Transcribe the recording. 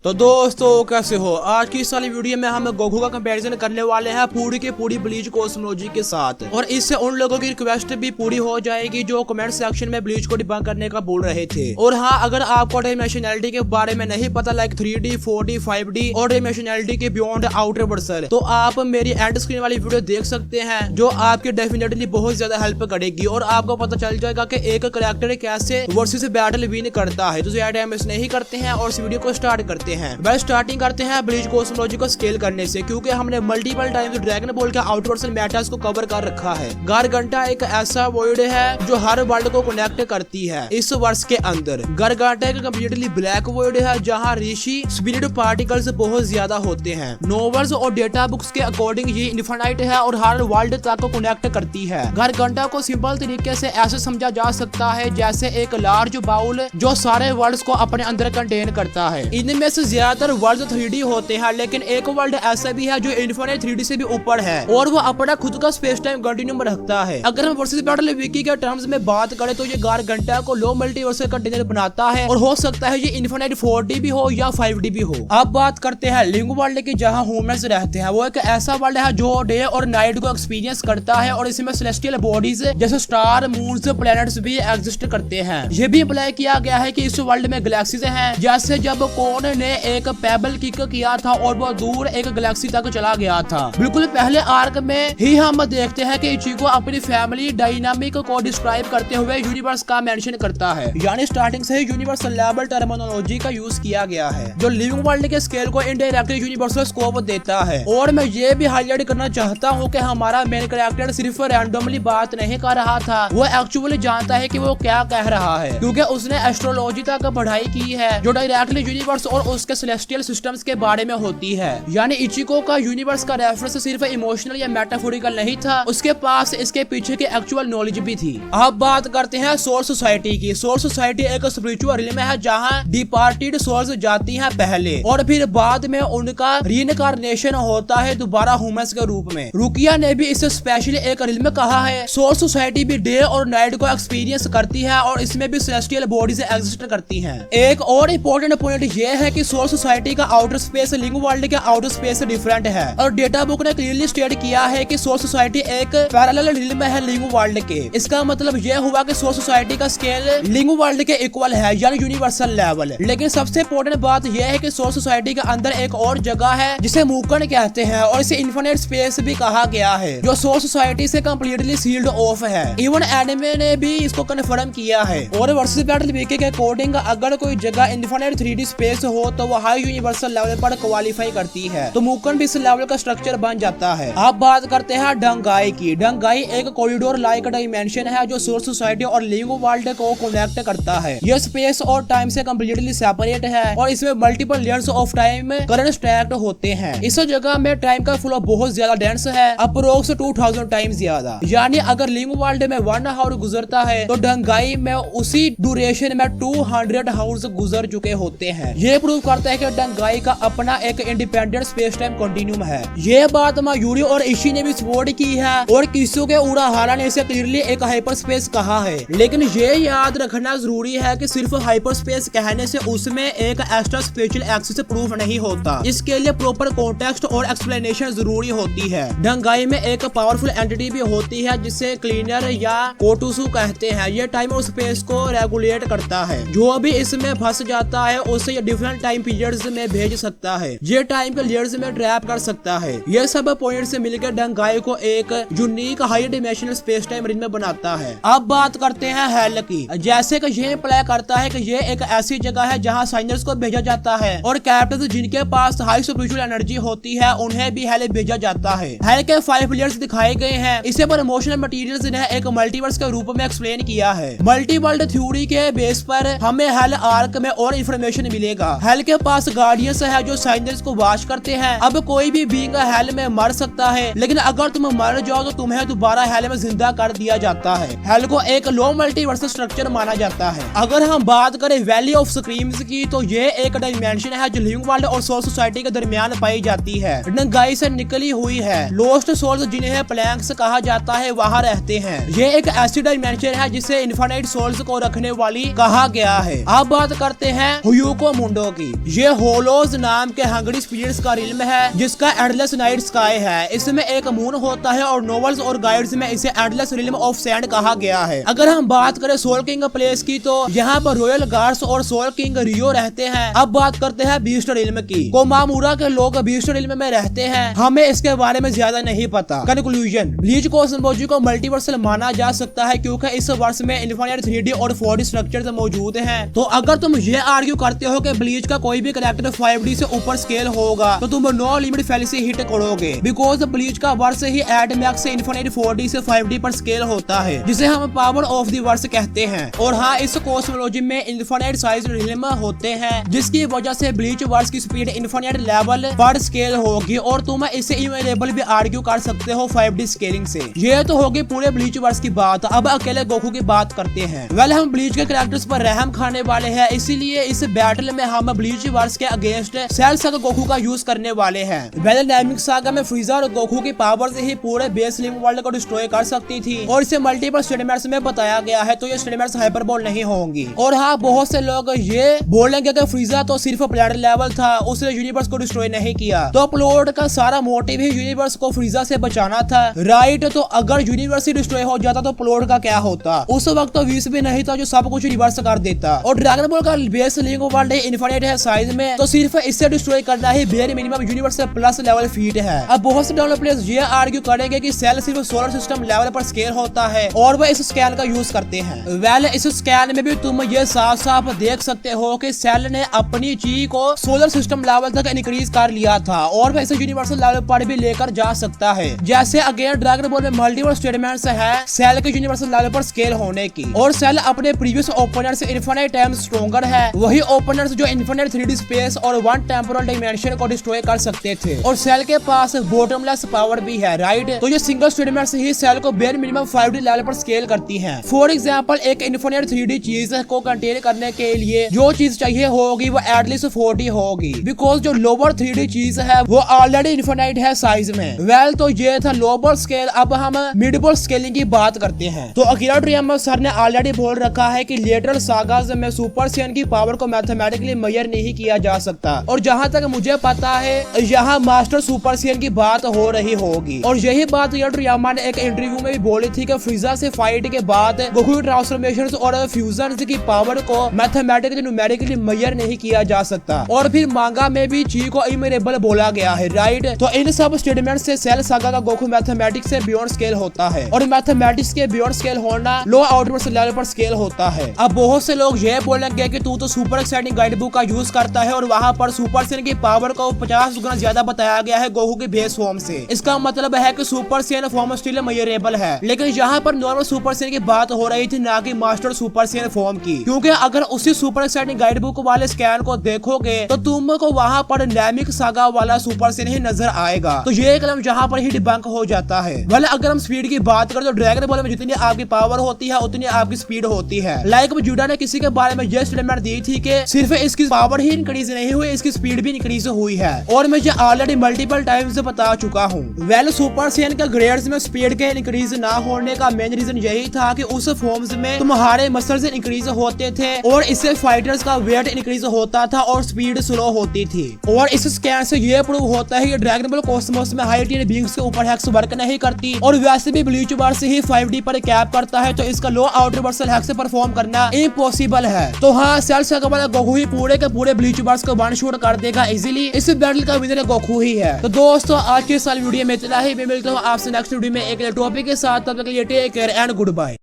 तो दोस्तों कैसे हो। आज की इस वाली वीडियो में हम गोकू का कंपैरिजन करने वाले हैं पूरी की पूरी ब्लीच कॉस्मोलॉजी के साथ, और इससे उन लोगों की रिक्वेस्ट भी पूरी हो जाएगी जो कमेंट सेक्शन में ब्लीच को डिबंक करने का बोल रहे थे। और हाँ, अगर आपको डायमेंशनैलिटी के बारे में नहीं पता, लाइक 3D, 4D, 5D और डायमेंशनैलिटी के बियॉन्ड आउटर वर्सल, तो आप मेरी एंड स्क्रीन वाली वीडियो देख सकते हैं जो आपकी डेफिनेटली बहुत ज्यादा हेल्प करेगी और आपको पता चल जाएगा कि एक कैरेक्टर कैसे वर्सेस बैटल विन करता है। तो ज्यादा टाइम वेस्ट नहीं करते हैं और इस वीडियो को स्टार्ट करते हैं। स्टार्टिंग करते हैं ब्लीच कॉस्मोलॉजी को स्केल करने से, क्योंकि हमने मल्टीपल टाइम्स ड्रैगन बॉल के आउटवर्सल मेटास को कवर कर रखा है। गारगंटा एक ऐसा वॉइड है जो हर वर्ल्ड को कनेक्ट करती है इस वर्ष के अंदर। गारगंटा एक कम्प्लीटली ब्लैक वॉइड है जहां ऋषि स्पिरिट पार्टिकल्स बहुत ज्यादा होते हैं। नोवेल्स और डेटा बुक्स के अकॉर्डिंग ये इनफाइनाइट है और हर वर्ल्ड तक को कनेक्ट करती है। गारगंटा को सिंपल तरीके से ऐसे समझा जा सकता है जैसे एक लार्ज बाउल जो सारे वर्ल्ड्स को अपने अंदर कंटेन करता है। इनमें से ज्यादातर वर्ल्ड 3D होते हैं, लेकिन एक वर्ल्ड ऐसा भी है जो इनफिनिट 3D से भी ऊपर है और वो अपना खुद का स्पेस टाइम कंटिन्यूम रखता है। अगर हम वर्सेस बैटल विकी के टर्म्स में बात करें तो ये गारगंटा को लो मल्टीवर्सल कंटेनर बनाता है और हो सकता है ये इनफिनिट 4D भी हो या 5D भी हो। अब बात करते हैं लिंग वर्ल्ड की, जहां ह्यूमंस रहते हैं। वो एक ऐसा वर्ल्ड है जो डे और नाइट को एक्सपीरियंस करता है और इसमें सेलेस्टियल बॉडीज जैसे स्टार, मून्स, प्लैनेट्स भी एग्जिस्ट करते हैं। ये भी अप्लाई किया गया है कि इस वर्ल्ड में गैलेक्सीज हैं, जैसे जब कौन ने एक पेबल किक किया था और वो दूर एक गैलेक्सी तक चला गया था। बिल्कुल पहले आर्क में ही हम देखते हैं कि इचिको अपनी फैमिली डायनामिक को डिस्क्राइब करते हुए यूनिवर्स का मेंशन करता है, यानी स्टार्टिंग से ही यूनिवर्सल लेवल टर्मिनोलॉजी का यूज किया गया है जो लिविंग वर्ल्ड के स्केल को इनडायरेक्टली यूनिवर्सल स्कोप देता है। और मैं ये भी हाईलाइट करना चाहता हूँ कि हमारा मेन कैरेक्टर सिर्फ रैंडमली बात नहीं कर रहा था, वो एक्चुअली जानता है कि वो क्या कह रहा है, क्योंकि उसने एस्ट्रोलॉजी तक पढ़ाई की है जो डायरेक्टली यूनिवर्स और उसके सेलेस्टियल सिस्टम्स के बारे में होती है। यानी इचिको का यूनिवर्स का रेफरेंस सिर्फ इमोशनल या मेटाफोरिकल नहीं था, उसके पास इसके पीछे की एक्चुअल नॉलेज भी थी। अब बात करते हैं सोल सोसाइटी की। सोल सोसाइटी एक स्पिरिचुअल रियल्म है जहां डिपार्टेड सोल्स जाती हैं पहले और फिर बाद में उनका रीइंकार्नेशन होता है दोबारा ह्यूमंस के रूप में। रुकिया ने भी इसे स्पेशली एक रियल्म कहा है। सोल सोसाइटी भी डे और नाइट को एक्सपीरियंस करती है और इसमें भी सेलेस्टियल बॉडीज एग्जिस्ट करती हैं। एक और इम्पोर्टेंट पॉइंट ये है कि सोल सोसाइटी का आउटर स्पेस लिंग वर्ल्ड के आउटर स्पेस से डिफरेंट है और डेटा बुक ने क्लियरली स्टेट किया है कि सोल सोसाइटी एक पैरेलल रियल्म है लिंग वर्ल्ड के। इसका मतलब यह हुआ कि सोल सोसाइटी का स्केल लिंग वर्ल्ड के इक्वल है, यानी यूनिवर्सल लेवल। लेकिन सबसे इम्पोर्टेंट बात यह है कि सोल सोसाइटी के अंदर एक और जगह है जिसे मूकन कहते हैं और इसे इन्फिनिट स्पेस भी कहा गया है, जो सोल सोसाइटी से कम्प्लीटली सील्ड ऑफ है। इवन एनिमे ने भी इसको कंफर्म किया है। और वर्सेस बैटल विकी के अकॉर्डिंग अगर कोई जगह इन्फिनिट 3D स्पेस हो तो वह हाई यूनिवर्सल लेवल पर क्वालिफाई करती है, तो मूकन भी इस लेवल का स्ट्रक्चर बन जाता है। अब बात करते हैं डंगाई की। डंगाई एक कॉरिडोर लाइक डायमेंशन है जो सोल सोसाइटी और लिंग वर्ल्ड को कनेक्ट करता है। यह स्पेस और टाइम से कम्प्लीटली सेपरेट है और इसमें multiple layers of time current stacked होते हैं। इस जगह में टाइम का फ्लो बहुत ज्यादा डेंस है, अप्रोक्स 2000 टाइम ज्यादा। यानी अगर लिंग वर्ल्ड में 1 आवर गुजरता है तो डंगाई में उसी ड्यूरेशन में 200 आवर्स गुजर चुके होते हैं। ये प्रूव करता है कि डंगाई का अपना एक इंडिपेंडेंट स्पेस टाइम कंटिन्यूम है। ये बात मायूरी और इशी ने भी सपोर्ट की है और किसुके उराहारा ने इसे क्लियरली एक हाइपर स्पेस कहा है। लेकिन ये याद रखना जरूरी है कि सिर्फ हाइपर स्पेस कहने से उसमें एक एक्स्ट्रा स्पेशल एक्सिस प्रूफ नहीं होता, इसके लिए प्रॉपर कॉन्टेक्स्ट और एक्सप्लेनेशन जरूरी होती है। डंगाई में एक पावरफुल एंटिटी भी होती है जिसे क्लीनर या कोटुसु कहते हैं। ये टाइम और स्पेस को रेगुलेट करता है, जो भी इसमें फंस जाता है उसे ये डिफरेंट टाइम पीरियड्स में भेज सकता है, ये टाइम के लेयर्स में ट्रैप कर सकता है। ये सब पॉइंट से मिलकर डंगाई को एक unique high dimensional space time ring में बनाता है। अब बात करते हैं हेल की। जैसे कि ये अप्लाई करता है कि ये एक ऐसी जगह है जहां साइनर्स को भेजा जाता है और कैप्टन जिनके पास हाई स्पिरिचुअल एनर्जी होती है उन्हें भी हेल भेजा जाता है। हेल के 5 लेयर्स दिखाए गए हैं। इसे प्रमोशनल मटेरियल्स ने एक मल्टीवर्स के रूप में एक्सप्लेन किया है। मल्टीवर्ल्ड थ्योरी के बेस पर हमें हेल आर्क में और इंफॉर्मेशन मिलेगा। हेल के पास गार्डियंस है जो साइनर्स को वाच करते हैं। अब कोई भी बीइंग हेल में मर सकता है, लेकिन अगर तुम मर जाओ तो तुम्हें दोबारा हेल में जिंदा कर दिया जाता है। हेल को एक लो मल्टीवर्सल स्ट्रक्चर माना जाता है। अगर हम बात करें वैली ऑफ स्क्रीम्स की तो ये एक डायमेंशन है जो लिविंग वर्ल्ड और सोल सोसाइटी के दरमियान पाई जाती है। डंगाई से निकली हुई है। लोस्ट सोल्स जिन्हें प्लैंक्स कहा जाता है वहाँ रहते हैं। ये एक ऐसी डायमेंशन है जिसे इनफाइनाइट सोल्स को रखने वाली कहा गया है। अब बात करते हैं हुयुको मुंडो की। ये होलोज नाम के हंग्री स्पिरिट्स का रिल्म है जिसका एंडलेस नाइट स्काई है। इसमें एक मून होता है और नॉवेल्स और गाइड्स में इसे एंडलेस रिल्म ऑफ सैंड कहा गया है। अगर हम बात करें सोल किंग प्लेस की तो यहाँ पर रॉयल गार्ड्स और सोल किंग रियो रहते हैं। अब बात करते हैं बीस्ट रिल्म की। कोमामुरा के लोग बीस्ट रिल्म में रहते हैं, हमें इसके बारे में ज्यादा नहीं पता। कंक्लूजन, ब्लीच कॉस्मोलॉजी को मल्टीवर्सल माना जा सकता है क्योंकि इस वर्ष में इनफाइनाइट 3D और 4D स्ट्रक्चर्स मौजूद हैं। तो अगर तुम ये आर्ग्यू करते हो कि ब्लीच का कोई भी कैरेक्टर 5D से ऊपर स्केल होगा तो तुम नो लिमिट फैलेसी हिट करोगे, बिकॉज ब्लीच का वर्ष ही एड मैक्स से इनफाइनाइट 4D से 5D पर स्केल होता है जिसे हम पावर ऑफ द वर्ष कहते हैं। और हाँ, इस कॉस्मोलॉजी में इनफाइनाइट साइज रिल्म होते हैं जिसकी वजह से ब्लीच वर्ष की स्पीड इनफाइनाइट लेवल पर स्केल होगी और तुम इसे इवेलेबल भी आर्ग्यू कर सकते हो 5D स्केलिंग से। ये तो होगी पूरे ब्लीच वर्ष की बात। अब अकेले गोकू की बात करते हैं। वेल, हम ब्लीच के कैरेक्टर्स पर रहम खाने वाले हैं, इसीलिए इस बैटल में हम ब्लीच वर्ष के अगेंस्ट सेल सागा गोकू का यूज करने वाले हैं। वेल, डायनामिक सागा में फ्रीजा और गोकू की पावर से ही पूरे बेस लिंक वर्ल्ड को डिस्ट्रॉय कर सकती थी और इसे मल्टीपल स्टेटमेंट्स में बताया गया है, तो ये स्टेटमेंट्स हाइपरबोल नहीं होंगी। और हाँ, बहुत से लोग ये बोलेंगे कि फ्रीजा तो सिर्फ प्लैनेट लेवल था, उसने यूनिवर्स को डिस्ट्रॉय नहीं किया। तो प्लॉट का सारा मोटिव ही यूनिवर्स को फ्रीजा से बचाना था, राइट? तो अगर यूनिवर्स ही डिस्ट्रॉय हो जाता तो प्लॉट का क्या होता? उस वक्त तो विश भी नहीं था जो सब कुछ रिवर्स कर देता। और ड्रैगन बॉल का बेस लिंक वर्ल्ड इनफाइनाइट है साइज में, तो सिर्फ इससे डिस्ट्रॉय करना ही बेयर मिनिमम यूनिवर्स से प्लस लेवल फीट है। अब बहुत से डेवलपर्स ये आर्ग्यू करेंगे कि सेल सिर्फ सोलर सिस्टम लेवल पर स्केल होता है और वह इस स्कैन का यूज करते हैं। वेल, इस स्कैन में भी तुम ये साफ साफ देख सकते हो कि सेल ने अपनी ची को सोलर सिस्टम लेवल तक इंक्रीज कर लिया था और वह इसे यूनिवर्सल लेवल पर भी लेकर जा सकता है। जैसे अगेन ड्रैगन बॉल में मल्टीपल स्टेटमेंट्स है सेल के यूनिवर्सल लेवल पर स्केल होने की, और सेल अपने प्रीवियस ओपनर से इनफाइनाइट टाइम्स स्ट्रॉन्गर है, वही ओपनर्स जो इनफाइनाइट 3D स्पेस और वन टेम्पोरल डायमेंशन को डिस्ट्रॉय कर सकते थे। और सेल के पास बॉटमलेस पावर भी है, राइट? तो ये सिंगल स्टेटमेंट्स ही सेल को बेयर मिनिमम 5D लेवल पर स्केल करती है। फॉर एग्जांपल, एक इनफाइनाइट 3D चीज को कंटेन करने के लिए जो चीज चाहिए होगी वो एटलीस्ट 40 होगी, बिकॉज जो लोअर 3D चीज है वो ऑलरेडी इनफाइनाइट है साइज में। वेल, तो ये था लोअर स्केल। अब हम मिडबल स्केलिंग की बात करते हैं। तो अकीरा टोरियामा सर ने ऑलरेडी बोल रखा है कि लेटरल सागास में सुपर सैयन की पावर को मैथमेटिकली मेजर नहीं किया जा सकता, और जहां तक मुझे पता है यहाँ मास्टर सुपर सैयन की बात हो रही होगी। और यही बात टोरियामा ने एक इंटरव्यू में भी बोली थी कि फ्रीजा से फाइट के बाद गोकू ट्रांसफॉर्मेशंस और फ्यूजन की पावर को मैथमेटिकली न्यूमेरिकली मेजर नहीं किया जा सकता, और फिर मांगा में भी ची को इमेरेबल बोला गया है, राइट? तो इन सब स्टेटमेंट से सेल सागा का गोकू मैथमेटिक्स से बियॉन्ड स्केल होता है, और मैथमेटिक्स के बियॉन्ड स्केल होना लो आउटवर्ड लेवल पर स्केल होता है। अब बहुत से लोग ये बोलेंगे कि तू तो सुपर एक्साइटिंग गाइड बुक का यूज करता है और वहाँ पर सुपर सैयन की पावर को 50 गुना ज्यादा बताया गया है गोकू के बेस फॉर्म से। इसका मतलब है कि super Saiyan form still measurable है, लेकिन यहाँ पर नॉर्मल सुपर सैयन की बात हो रही थी, ना कि मास्टर सुपर सैयन फॉर्म की। क्योंकि अगर उसी सुपर एक्साइटिंग गाइड बुक वाले स्कैन को देखोगे तो तुमको वहाँ पर डायनामिक सागा वाला सुपर सैयन ही नजर आएगा। तो ये कलम जहाँ पर ही डिबंक हो जाता है। भले अगर हम स्पीड की बात करें तो ड्रैगन बॉल में जितनी आपकी पावर होती है उतनी आपकी स्पीड होती है। लाइक जुडा ने किसी के बारे में ये स्टेटमेंट दी थी कि सिर्फ इसकी पावर ही इंक्रीज नहीं हुई, इसकी स्पीड भी इंक्रीज हुई है, और मैं ये ऑलरेडी मल्टीपल टाइम्स बता चुका हूँ। वेल, सुपर सैयन के ग्रेड्स में स्पीड के इंक्रीज ना होने का मेन रीजन यही था कि उस फॉर्म्स में तुम्हारे मसल्स इंक्रीज होते थे और इससे फाइटर्स का वेट इंक्रीज होता था और स्पीड स्लो होती थी। और इस स्कैन से ये प्रूव होता है कि ड्रैगन बॉल कॉस्मोस में हाई टियर बीइंग्स के ऊपर हैक्स वर्क नहीं करती, और वैसे भी ब्लीच वर्स ही 5D पर कैप करता है, तो इसका लो आउटवर्सल हैक्स परफॉर्म करना इम्पॉसिबल है। तो हाँ, सेल सागा वाला गोकू ही पूरे के पूरे ब्लीच वर्स को वन शॉट कर देगा इजीली। इस बैटल का विनर गोकू ही है। तो दोस्तों, आज के साल वीडियो में इतना ही। मैं मिलता हूँ आपसे नेक्स्ट वीडियो में एक टॉपिक के साथ। तब तक के लिए take care and good bye.